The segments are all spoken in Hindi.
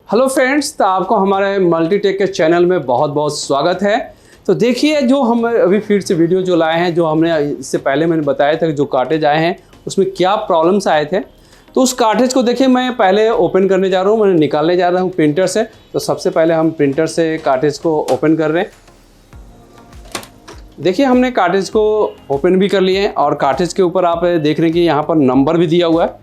हेलो फ्रेंड्स, तो आपको हमारे मल्टीटेक के चैनल में बहुत बहुत स्वागत है। तो देखिए, जो हम अभी फिर से वीडियो जो लाए हैं, जो हमने इससे पहले मैंने बताया था कि जो कार्टेज आए हैं उसमें क्या प्रॉब्लम्स आए थे। तो उस कार्टेज को देखिए मैं पहले ओपन करने जा रहा हूँ, मैंने निकालने जा रहा हूँ प्रिंटर से। तो सबसे पहले हम प्रिंटर से कार्टेज को ओपन कर रहे हैं। देखिए, हमने कार्टेज को ओपन भी कर लिए हैं और कार्टेज के ऊपर आप देख रहे हैं कि यहाँ पर नंबर भी दिया हुआ है।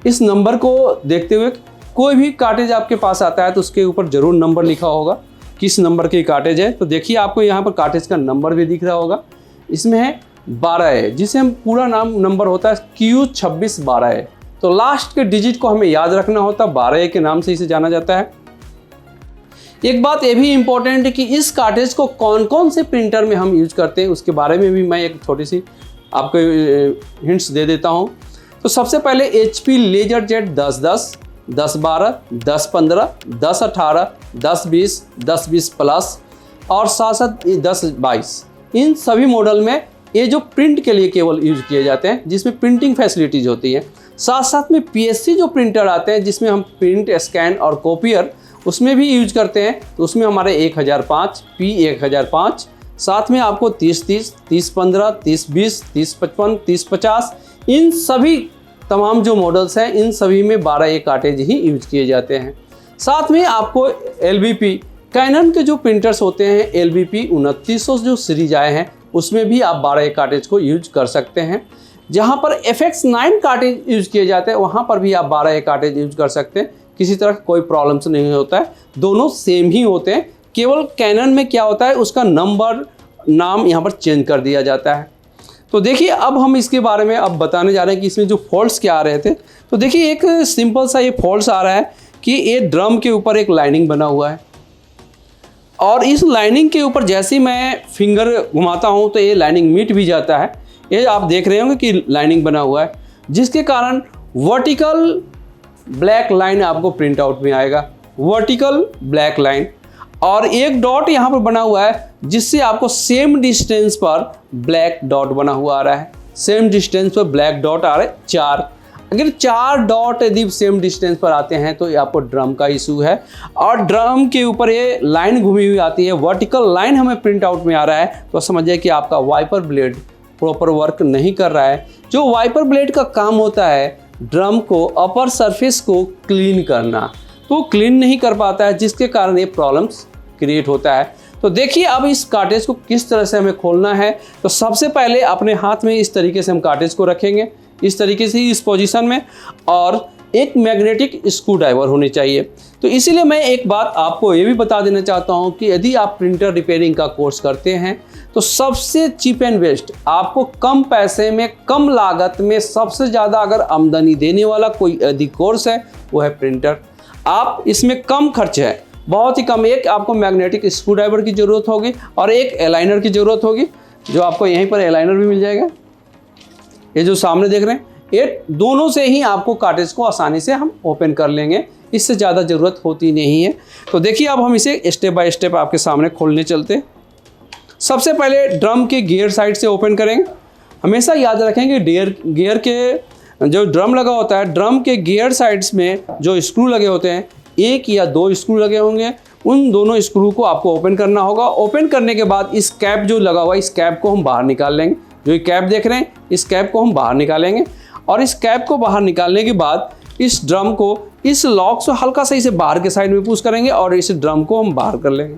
इस नंबर को देखते हुए कोई भी कार्टेज आपके पास आता है तो उसके ऊपर ज़रूर नंबर लिखा होगा, किस नंबर की कार्टेज है। तो देखिए, आपको यहाँ पर कार्टेज का नंबर भी दिख रहा होगा। इसमें है 12 है, जिसे हम पूरा नंबर होता है Q2612 है। तो लास्ट के डिजिट को हमें याद रखना होता है, 12 के नाम से इसे जाना जाता है। एक बात ये भी इम्पोर्टेंट है कि इस कार्टेज को कौन कौन से प्रिंटर में हम यूज करते हैं, उसके बारे में भी मैं एक छोटी सी आपको हिंट्स दे देता हूँ। तो सबसे पहले HP LaserJet 1010, 1012, 1015, 1018, 1020, 1020 प्लस और साथ साथ 1022, इन सभी मॉडल में ये जो प्रिंट के लिए केवल यूज किए जाते हैं, जिसमें प्रिंटिंग फैसिलिटीज होती है। साथ साथ में PSC जो प्रिंटर आते हैं, जिसमें हम प्रिंट, स्कैन और कॉपियर उसमें भी यूज करते हैं। तो उसमें हमारे 1005, P1005, साथ में आपको 3030, 3015, 3020, 3055, 3050, इन सभी तमाम जो मॉडल्स हैं, इन सभी में 12A कार्टेज ही यूज किए जाते हैं। साथ में आपको LBP कैनन के जो प्रिंटर्स होते हैं, LBP 2900 जो सीरीज आए हैं, उसमें भी आप 12A कार्टेज को यूज कर सकते हैं। जहां पर FX9 कार्टेज यूज किए जाते हैं, वहां पर भी आप 12A कार्टेज यूज कर सकते हैं। किसी तरह का कोई प्रॉब्लम्स नहीं होता है, दोनों सेम ही होते हैं। केवल कैनन में क्या होता है, उसका नाम यहाँ पर चेंज कर दिया जाता है। तो देखिए, अब हम इसके बारे में अब बताने जा रहे हैं कि इसमें जो फॉल्ट्स क्या आ रहे थे। तो देखिए, एक सिंपल सा ये फॉल्ट्स आ रहा है कि ये ड्रम के ऊपर एक लाइनिंग बना हुआ है और इस लाइनिंग के ऊपर जैसे ही मैं फिंगर घुमाता हूँ तो ये लाइनिंग मिट भी जाता है। ये आप देख रहे होंगे कि लाइनिंग बना हुआ है, जिसके कारण वर्टिकल ब्लैक लाइन आपको प्रिंट आउट में आएगा, वर्टिकल ब्लैक लाइन। और एक डॉट यहाँ पर बना हुआ है, जिससे आपको सेम डिस्टेंस पर ब्लैक डॉट बना हुआ आ रहा है। सेम डिस्टेंस पर ब्लैक डॉट आ रहे हैं 4। अगर 4 डॉट यदि सेम डिस्टेंस पर आते हैं तो ये आपको ड्रम का इशू है। और ड्रम के ऊपर ये लाइन घूमी हुई आती है, वर्टिकल लाइन हमें प्रिंट आउट में आ रहा है, तो समझिए कि आपका वाइपर ब्लेड प्रॉपर वर्क नहीं कर रहा है। जो वाइपर ब्लेड का काम होता है ड्रम को, अपर सरफेस को क्लीन करना, तो क्लीन नहीं कर पाता है, जिसके कारण ये प्रॉब्लम्स क्रिएट होता है। तो देखिए, अब इस कार्टेज को किस तरह से हमें खोलना है। तो सबसे पहले अपने हाथ में इस तरीके से हम कार्टेज को रखेंगे, इस तरीके से इस पोजीशन में, और एक मैग्नेटिक स्क्रू ड्राइवर होनी चाहिए। तो इसीलिए मैं एक बात आपको ये भी बता देना चाहता हूँ कि यदि आप प्रिंटर रिपेयरिंग का कोर्स करते हैं तो सबसे चीप एंड बेस्ट, आपको कम पैसे में, कम लागत में, सबसे ज़्यादा अगर आमदनी देने वाला कोई यदि कोर्स है वो है प्रिंटर। आप इसमें कम खर्च है, बहुत ही कम। एक आपको मैग्नेटिक स्क्रू ड्राइवर की ज़रूरत होगी और एक अलाइनर की ज़रूरत होगी, जो आपको यहीं पर अलाइनर भी मिल जाएगा। ये जो सामने देख रहे हैं, ये दोनों से ही आपको कार्टेज को आसानी से हम ओपन कर लेंगे, इससे ज़्यादा ज़रूरत होती नहीं है। तो देखिए, अब हम इसे स्टेप बाय स्टेप आपके सामने खोलने चलते हैं। सबसे पहले ड्रम के गियर साइड से ओपन करेंगे। हमेशा याद रखेंगे गियर के जो ड्रम लगा होता है, ड्रम के गियर साइड्स में जो स्क्रू लगे होते हैं, 1 या 2 स्क्रू लगे होंगे, उन दोनों स्क्रू को आपको ओपन करना होगा। ओपन करने के बाद इस कैप जो लगा हुआ है, इस कैप को हम बाहर निकाल लेंगे। जो ये कैप देख रहे हैं, इस कैप को हम बाहर निकालेंगे और इस कैप को बाहर निकालने के बाद इस ड्रम को, इस लॉक से हल्का सा इसे बाहर के साइड में पुश करेंगे और इस ड्रम को हम बाहर कर लेंगे।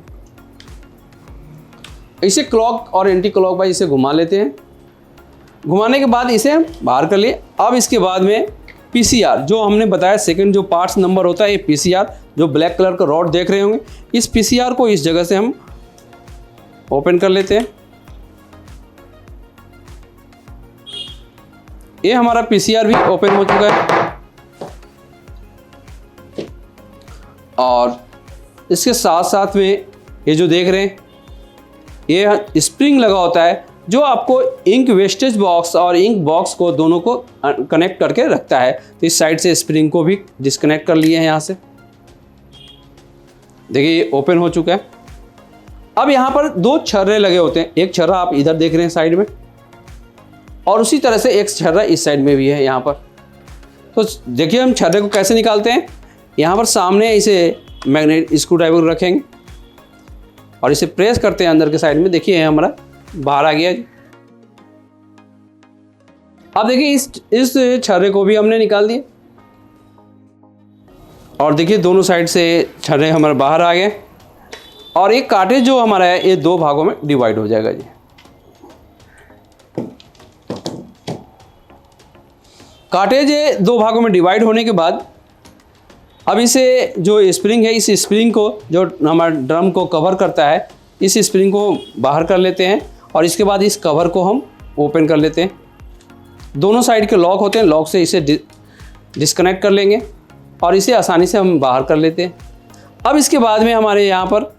इसे क्लॉक और एंटी क्लॉक वाइज इसे घुमा लेते हैं। घुमाने के बाद इसे हम बाहर कर लिए। अब इसके बाद में PCR जो हमने बताया, सेकंड जो पार्ट्स नंबर होता है, ये PCR जो ब्लैक कलर का रॉड देख रहे होंगे, इस PCR को इस जगह से हम ओपन कर लेते हैं। ये हमारा PCR भी ओपन हो चुका है और इसके साथ साथ में ये जो देख रहे हैं, ये स्प्रिंग लगा होता है, जो आपको इंक वेस्टेज बॉक्स और इंक बॉक्स को दोनों को कनेक्ट करके रखता है। तो इस साइड से स्प्रिंग को भी डिस्कनेक्ट कर लिए हैं यहाँ से। देखिए, ये ओपन हो चुका है। अब यहाँ पर 2 छर्रे लगे होते हैं, एक छर्रा आप इधर देख रहे हैं साइड में, और उसी तरह से एक छर्रा इस साइड में भी है यहाँ पर। तो देखिए, हम छर्रे को कैसे निकालते हैं। यहाँ पर सामने इसे मैग्नेट स्क्रू ड्राइवर रखेंगे और इसे प्रेस करते हैं अंदर के साइड में। देखिए हमारा बाहर आ गया। अब देखिए इस छर्रे को भी हमने निकाल दिया और देखिए दोनों साइड से छर्रे हमारे बाहर आ गए और एक कार्टेज जो हमारा है ये 2 भागों में डिवाइड हो जाएगा जी। कार्टेज 2 भागों में डिवाइड होने के बाद अब इसे जो स्प्रिंग है, इस स्प्रिंग को जो हमारा ड्रम को कवर करता है, इस स्प्रिंग को बाहर कर लेते हैं और इसके बाद इस कवर को हम ओपन कर लेते हैं। दोनों साइड के लॉक होते हैं, लॉक से इसे डिस्कनेक्ट कर लेंगे और इसे आसानी से हम बाहर कर लेते हैं। अब इसके बाद में हमारे यहाँ पर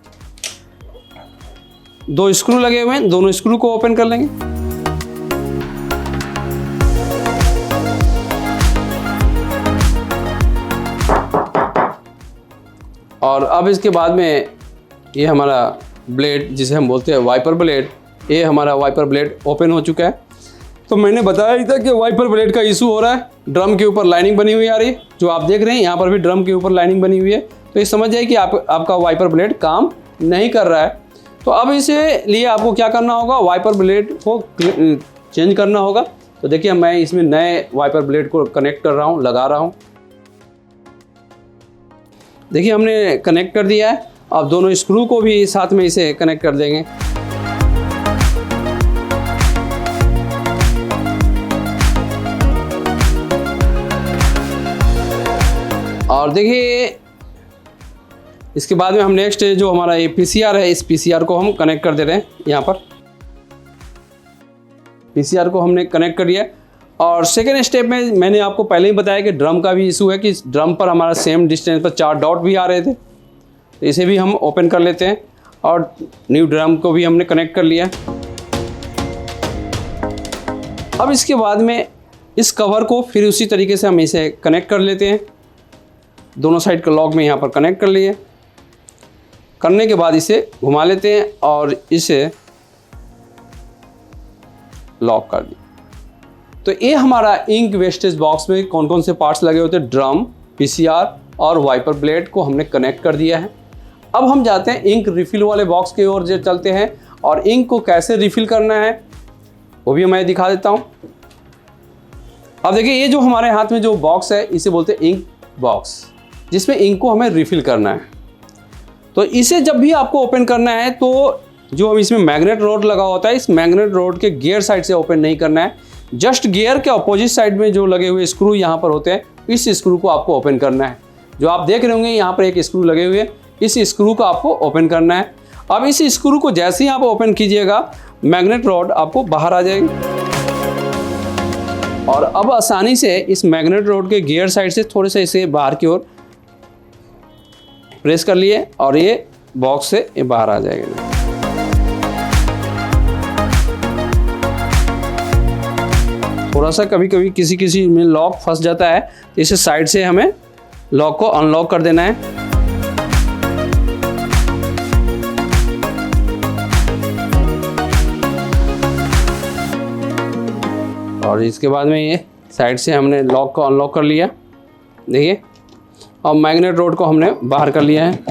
2 स्क्रू लगे हुए हैं, दोनों स्क्रू को ओपन कर लेंगे। और अब इसके बाद में ये हमारा ब्लेड, जिसे हम बोलते हैं वाइपर ब्लेड, ये हमारा वाइपर ब्लेड ओपन हो चुका है। तो मैंने बताया ही था कि वाइपर ब्लेड का इशू हो रहा है। ड्रम के ऊपर लाइनिंग बनी हुई आ रही है, जो आप देख रहे हैं यहाँ पर भी ड्रम के ऊपर लाइनिंग बनी हुई है। तो ये समझ जाए कि आपका वाइपर ब्लेड काम नहीं कर रहा है। तो अब इसे लिए आपको क्या करना होगा, वाइपर ब्लेड को चेंज करना होगा। तो देखिए मैं इसमें नए वाइपर ब्लेड को कनेक्ट कर रहा हूँ, लगा रहा हूँ। देखिए हमने कनेक्ट कर दिया है। अब दोनों स्क्रू को भी साथ में इसे कनेक्ट कर देंगे। और देखिए इसके बाद में हम नेक्स्ट जो हमारा ये पीसीआर है, इस पीसीआर को हम कनेक्ट कर दे रहे हैं। यहाँ पर पीसीआर को हमने कनेक्ट कर दिया। और सेकेंड स्टेप में मैंने आपको पहले ही बताया कि ड्रम का भी इशू है कि ड्रम पर हमारा सेम डिस्टेंस पर 4 डॉट भी आ रहे थे। तो इसे भी हम ओपन कर लेते हैं और न्यू ड्रम को भी हमने कनेक्ट कर लिया। अब इसके बाद में इस कवर को फिर उसी तरीके से हम इसे कनेक्ट कर लेते हैं। दोनों साइड के लॉक में यहाँ पर कनेक्ट कर लिए। करने के बाद इसे घुमा लेते हैं और इसे लॉक कर दिया। तो ये हमारा इंक वेस्टेज बॉक्स में कौन कौन से पार्ट्स लगे होते हैं, ड्रम, पीसीआर और वाइपर ब्लेड को हमने कनेक्ट कर दिया है। अब हम जाते हैं इंक रिफिल वाले बॉक्स की ओर चलते हैं और इंक को कैसे रिफिल करना है वो भी मैं दिखा देता हूँ। अब देखिए ये जो हमारे हाथ में जो बॉक्स है इसे बोलते हैं इंक बॉक्स, जिसमें इंक को हमें रिफिल करना है। तो इसे जब भी आपको ओपन करना है तो जो हम इसमें मैग्नेट रोड लगा होता है, इस मैग्नेट रोड के गियर साइड से ओपन नहीं करना है। जस्ट गियर के अपोजिट साइड में जो लगे हुए स्क्रू यहाँ पर होते हैं, इस स्क्रू को आपको ओपन करना है। जो आप देख रहे होंगे यहाँ पर एक स्क्रू लगे हुए, इस स्क्रू को आपको ओपन करना है। अब इस स्क्रू को जैसे ही आप ओपन कीजिएगा, मैग्नेट रॉड आपको बाहर आ जाएगी और अब आसानी से इस मैग्नेट रॉड के गियर साइड से थोड़े से इसे बाहर की ओर प्रेस कर लिए और ये बॉक्स से ये बाहर आ जाएगा। थोड़ा सा कभी कभी किसी में लॉक फंस जाता है, तो इसे साइड से हमें लॉक को अनलॉक कर देना है। और इसके बाद में ये साइड से हमने लॉक को अनलॉक कर लिया, देखिए। और मैग्नेट रोड को हमने बाहर कर लिया है।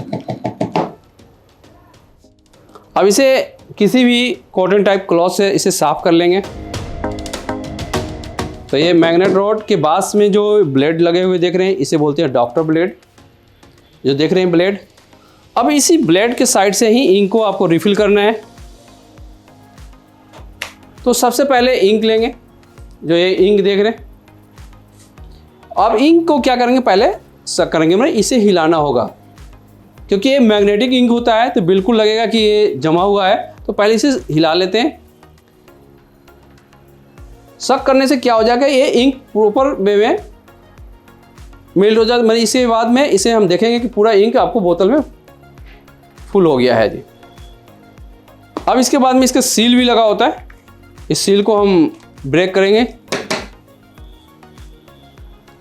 अब इसे किसी भी कॉटन टाइप क्लॉथ से इसे साफ कर लेंगे। तो ये मैग्नेट रोड के पास में जो ब्लेड लगे हुए देख रहे हैं, इसे बोलते हैं डॉक्टर ब्लेड, जो देख रहे हैं ब्लेड। अब इसी ब्लेड के साइड से ही इंक को आपको रिफिल करना है। तो सबसे पहले इंक लेंगे, जो ये इंक देख रहे हैं। अब इंक को क्या करेंगे, पहले करेंगे मतलब इसे हिलाना होगा, क्योंकि ये मैग्नेटिक इंक होता है तो बिल्कुल लगेगा कि ये जमा हुआ है। तो पहले इसे हिला लेते हैं। शक करने से क्या हो जाएगा, ये इंक प्रॉपर वे में मेल्ट हो जाता है। मतलब इसके बाद में इसे हम देखेंगे कि पूरा इंक आपको बोतल में फुल हो गया है जी। अब इसके बाद में इसका सील भी लगा होता है, इस सील को हम ब्रेक करेंगे।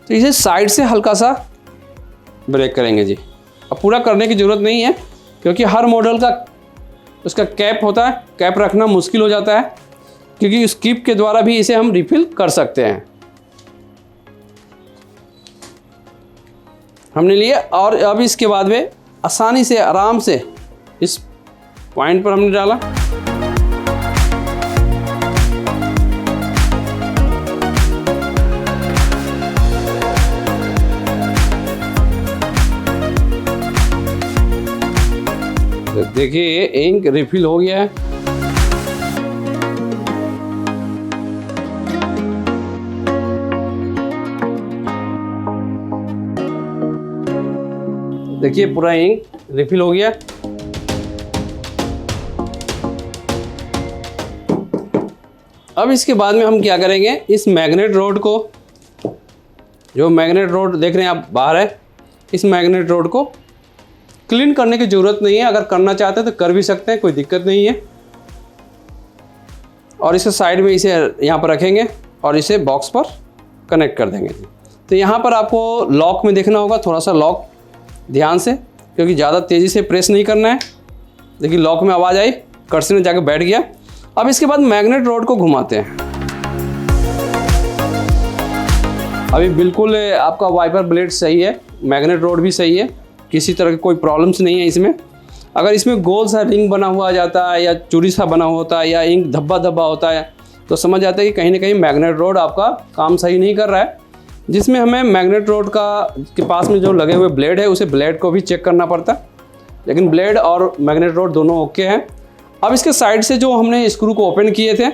तो इसे साइड से हल्का सा ब्रेक करेंगे जी। अब पूरा करने की ज़रूरत नहीं है, क्योंकि हर मॉडल का उसका कैप होता है, कैप रखना मुश्किल हो जाता है, क्योंकि उस कीप के द्वारा भी इसे हम रिफिल कर सकते हैं। हमने लिए और अब इसके बाद में आसानी से आराम से इस पॉइंट पर हमने डाला। देखिए इंक रिफिल हो गया है। देखिए पूरा इंक रिफिल हो गया। अब इसके बाद में हम क्या करेंगे, इस मैग्नेट रोड को, जो मैग्नेट रोड देख रहे हैं आप बाहर है, इस मैग्नेट रोड को क्लीन करने की ज़रूरत नहीं है। अगर करना चाहते हैं तो कर भी सकते हैं, कोई दिक्कत नहीं है। और इसे साइड में इसे यहाँ पर रखेंगे और इसे बॉक्स पर कनेक्ट कर देंगे। तो यहाँ पर आपको लॉक में देखना होगा, थोड़ा सा लॉक ध्यान से, क्योंकि ज़्यादा तेज़ी से प्रेस नहीं करना है। देखिए लॉक में आवाज़ आई, कर्सर में जाकर बैठ गया। अब इसके बाद मैग्नेट रोड को घुमाते हैं। अभी बिल्कुल आपका वाइपर ब्लेड सही है, मैग्नेट रोड भी सही है, किसी तरह की कोई प्रॉब्लम्स नहीं है इसमें। अगर इसमें गोल सा रिंग बना हुआ जाता है या चूड़ी सा बना होता है या इंक धब्बा धब्बा होता है तो समझ आता है कि कहीं ना कहीं मैग्नेट रोड आपका काम सही नहीं कर रहा है। जिसमें हमें मैग्नेट रोड के पास में जो लगे हुए ब्लेड है उसे ब्लेड को भी चेक करना पड़ता है, लेकिन ब्लेड और मैग्नेट रोड दोनों ओके हैं। अब इसके साइड से जो हमने स्क्रू को ओपन किए थे,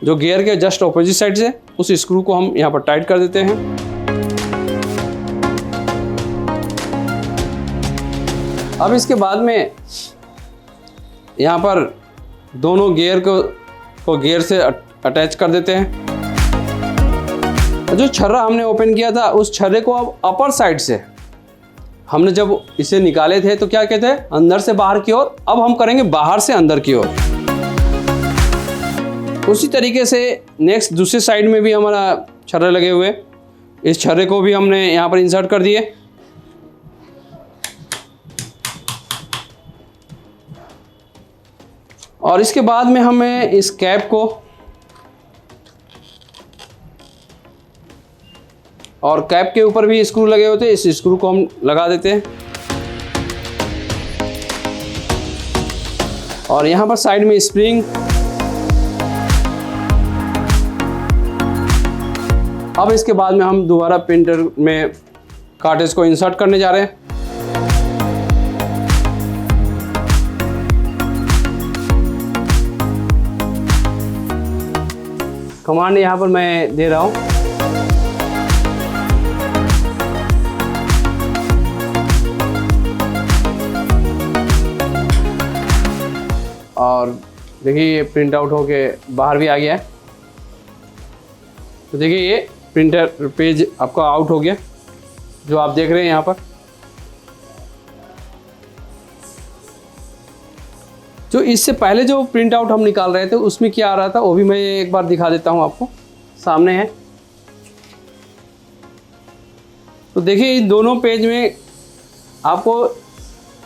जो गियर के जस्ट ऑपोजिट साइड से, उस स्क्रू को हम यहाँ पर टाइट कर देते हैं। अब इसके बाद में यहाँ पर दोनों गियर को गियर से अटैच कर देते हैं। जो छर्रा हमने ओपन किया था उस छर्रे को अब अपर साइड से हमने जब इसे निकाले थे तो क्या कहते हैं, अंदर से बाहर की ओर, अब हम करेंगे बाहर से अंदर की ओर। उसी तरीके से नेक्स्ट दूसरे साइड में भी हमारा छर्रे लगे हुए, इस छर्रे को भी हमने यहाँ पर इंसर्ट कर दिए। और इसके बाद में हमें इस कैप को और कैप के ऊपर भी स्क्रू लगे होते हैं, इस स्क्रू को हम लगा देते हैं। और यहाँ पर साइड में स्प्रिंग। अब इसके बाद में हम दोबारा प्रिंटर में कार्ट्रिज को इंसर्ट करने जा रहे हैं। कमांड यहाँ पर मैं दे रहा हूँ। और देखिए ये प्रिंट आउट होके बाहर भी आ गया है। तो देखिए ये प्रिंटर पेज आपका आउट हो गया, जो आप देख रहे हैं यहाँ पर। जो इससे पहले जो प्रिंट आउट हम निकाल रहे थे उसमें क्या आ रहा था वो भी मैं एक बार दिखा देता हूँ आपको, सामने है। तो देखिए इन दोनों पेज में आपको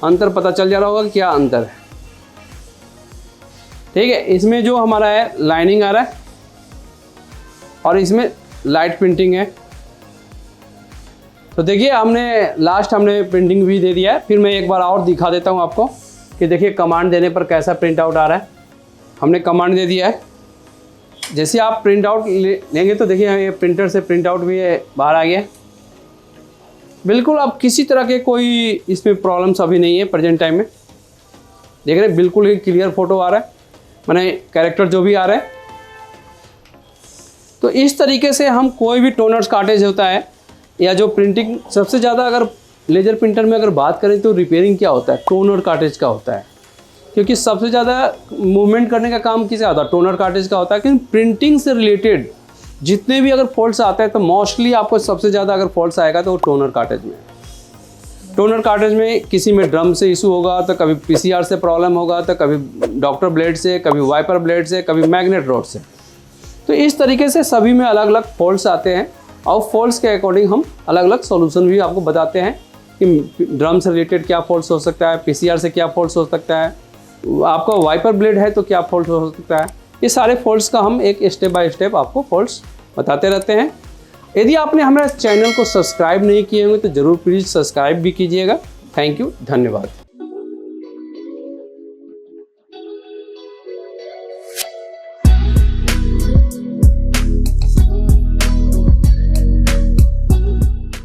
अंतर पता चल जा रहा होगा कि क्या अंतर है। ठीक है, इसमें जो हमारा है लाइनिंग आ रहा है और इसमें लाइट प्रिंटिंग है। तो देखिए हमने प्रिंटिंग भी दे दिया है। फिर मैं एक बार और दिखा देता हूँ आपको कि देखिए कमांड देने पर कैसा प्रिंट आउट आ रहा है। हमने कमांड दे दिया है, जैसे आप प्रिंट आउट लेंगे तो देखिए ये प्रिंटर से प्रिंट आउट भी बाहर आ गया। बिल्कुल अब किसी तरह के कोई इसमें प्रॉब्लम्स अभी नहीं है प्रेजेंट टाइम में। देख रहे हैं बिल्कुल ही क्लियर फोटो आ रहा है, माने कैरेक्टर जो भी आ रहा है। तो इस तरीके से हम कोई भी टोनर्स कार्ट्रिज होता है या जो प्रिंटिंग, सबसे ज़्यादा अगर लेजर प्रिंटर में अगर बात करें तो रिपेयरिंग क्या होता है, टोनर कार्ट्रिज का होता है। क्योंकि सबसे ज़्यादा मूवमेंट करने का काम किसे आता है, टोनर कार्ट्रिज का होता है। क्योंकि प्रिंटिंग से रिलेटेड जितने भी अगर फॉल्ट्स आते हैं तो मोस्टली आपको सबसे ज़्यादा अगर फॉल्ट्स आएगा तो वो टोनर कार्ट्रिज में। टोनर कार्ट्रिज में किसी में ड्रम से इशू होगा तो कभी पीसीआर से प्रॉब्लम होगा, तो कभी डॉक्टर ब्लेड से, कभी वाइपर ब्लेड से, कभी मैग्नेट रोड से। तो इस तरीके से सभी में अलग अलग फॉल्ट्स आते हैं और फॉल्ट्स के अकॉर्डिंग हम अलग अलग सॉल्यूशन भी आपको बताते हैं कि ड्रम से रिलेटेड क्या फॉल्ट्स हो सकता है, पीसीआर से क्या फॉल्ट्स हो सकता है, आपका वाइपर ब्लेड है तो क्या फॉल्ट हो सकता है। ये सारे फॉल्ट्स का हम एक स्टेप बाय स्टेप आपको फॉल्ट्स बताते रहते हैं। यदि आपने हमारे चैनल को सब्सक्राइब नहीं किए होंगे तो ज़रूर प्लीज़ सब्सक्राइब भी कीजिएगा। थैंक यू, धन्यवाद।